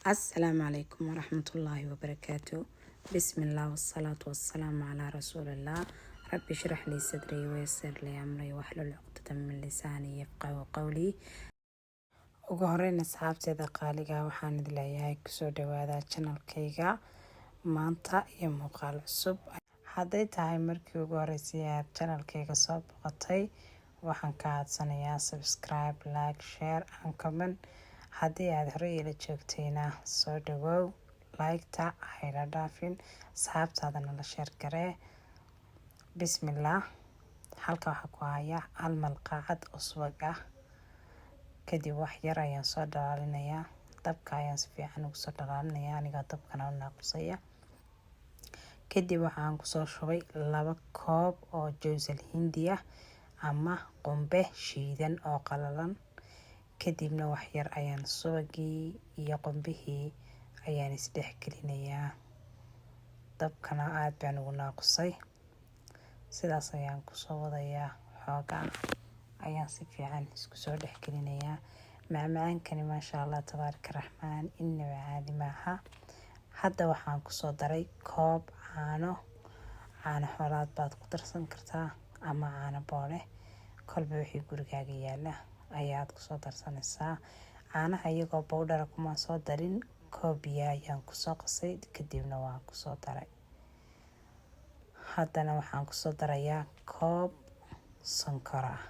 السلام عليكم ورحمة الله وبركاته. بسم الله والصلاة والسلام على رسول الله. رب اشرح لي صدري ويسر لي أمري واحلل عقدة من لساني يفقهوا قولي. ugu horeyn asxaabteeda qaaliga waxaan idin leeyahay kusoo dhawaada channelkayga maanta iyo muuqaal cusub. hadday tahay markii ugu horeysay aad channelkayga soo boqotay, waxaan ka codsanayaa subscribe, like, share and comment. haddii aad horey ila joogtayna soo dhawow, like-ta hayla dhaafin, asxaabtaadana la sheer garee. bismillah. halka waxaa ku haya hal malqacad oo subag ah. kadib wax yar ayaan soo dhalaalinayaa, dabka ayaan si fiican ugu soo dhalaalinayaa anigoo dabkana u naaqusaya. kadib waxaan kusoo shubay 2 koob oo jawsal hindi ah ama qumbe shiidan oo qalalan. kadibna wax yar ayaan subagii iyo qumbihii ayaan isdhex gelinayaa. dabkana aad baan ugu naaqusay, sidaas ayaan kusoo wadayaa. xoogaa ayaan si fiican isku soo dhex gelinayaa. macmacaankani maasha Allah tabaaraka raxmaan inaba caadi maaha. hadda waxaan kusoo daray koob caano xoolaad baad ku darsan kartaa ama caano boole, kolba wixii gurigaaga yaala ayaad kusoo darsanaysaa. caanaha iyagoo bowdhara kuma soo darin, koob biyo ayaan kusoo qasay, kadibna waan kusoo daray. haddana waxaan kusoo darayaa koob sonkor ah.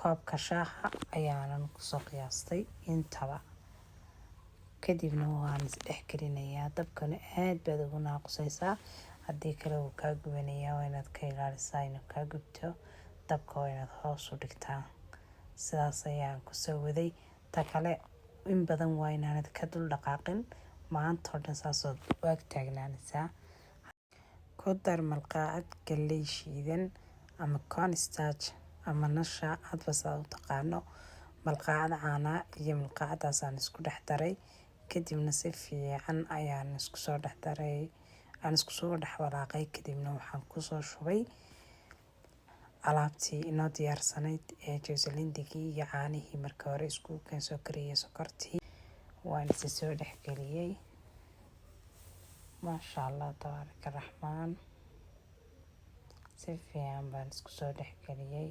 koobka shaaha ayaanan kusoo qiyaastay intaba. kadibna waan isdhex gelinayaa. dabkana aad baad ugu naaqusaysaa, haddii kale wuu kaa gubanayaa. waa inaad ka ilaalisaa inuu kaa gubto. dabka waa inaad hoos u dhigtaa. sidaas ayaan kusoo waday. ta kale in badan waa inaanad ka dul dhaqaaqin, maanta oo dhan saasood waag taagnaanaysaa. ku dar malqacad galley shiidan ama cornstarch ama nasha, hadba saa u taqaano. malqacad caana iyo malqacadaasaan isku dhex daray. kadibna si fiican ayaan isku soo dhex daray, aan isku soo dhex walaaqay. kadibna waxaan kusoo shubay alaabtii inoo diyaarsanayd ee jawsal hindigii iyo caanihii marka hore isku soo kariyay, sokortii waan is soo dhex geliyay. maasha Allah tabaaraka raxmaan, si fiican baan isku soo dhex geliyay.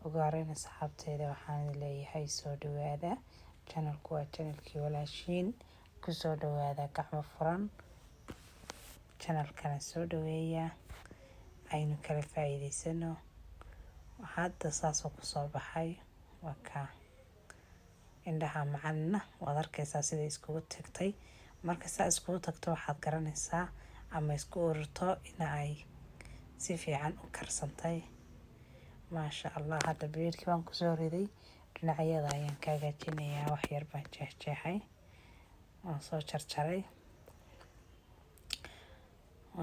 ugu horeyn asxaabteeda waxaan leeyahay soo dhawaada. channelku waa channelkii walaashiin. kusoo dhawaada gacmo furan. channelkana soo dhaweeya, aynu kala faa'iidaysano. hadda saasoo kusoo baxay waa ka indhaha macalina waad arkaysaa sida iskugu tagtay. marka saa iskugu tagto waxaad garanaysaa ama isku ururto in ay si fiican u karsantay. maasha Allah. hadda beerkii baan kusoo riday, dhinacyada ayaan ka hagaajinayaa. wax yar baan jeexjeexay, waan soo jarjaray.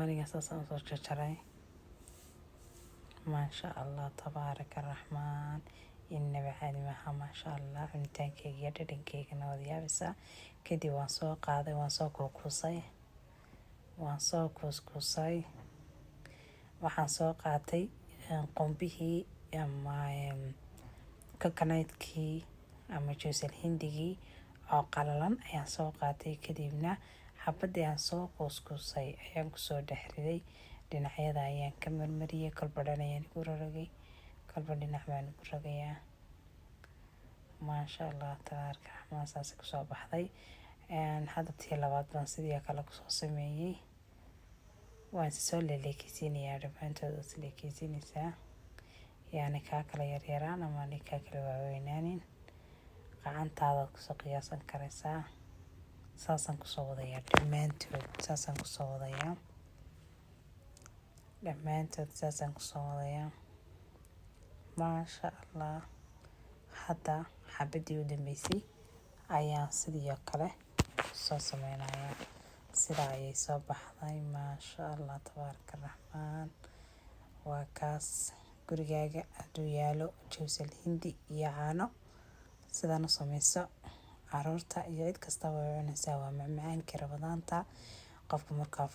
aniga saasaan soo jarjaray. maasha Allah tabaaraka raxmaan inaba caadi maaha. maasha Allah. cunitaankeyga iyo dhadhankeygana waad yaabaysaa. kadib waan soo qaaday, waan soo kuuskuusay. waxaan soo qaatay qumbihii ama coconut-kii ama jawsal hindigii oo qalalan ayaan soo qaatay. kadibna xabadii aan soo kuuskuusay ayaan kusoo dhex riday. dhinacyada ayaan ka marmariyay, kolba dhan ayaan igu rogay, kolba dhinac baan igu rogayaa. maasha Allah tabaaraka raxmaan, saas kusoo baxday. hadda tii labaad baan sidii kale kusoo sameeyay. waan soo leekeysiinayaa, dhammaantood oo leekeysiinaysaa, yaani kaa kala yaryaraan ama kaa kala waaweynaanin. gacantaada kusoo qiyaasan karaysaa. saasaan kusoo wadayaa dhammaantood. saasaan kusoo wadayaa. maasha Allah. hadda xabadii u dambeysay ayaan sidii kale soo sameynayaa. sidaa ayay soo baxday. maasha Allah tabaaraka raxmaan. waa kaas. gurigaaga hadduu yaalo jawsal hindi iyo caano, sidaan u samayso. caruurta iyo cid kastaba way cunaysaa. waa macmacaankii rabadaanta. qofka markaa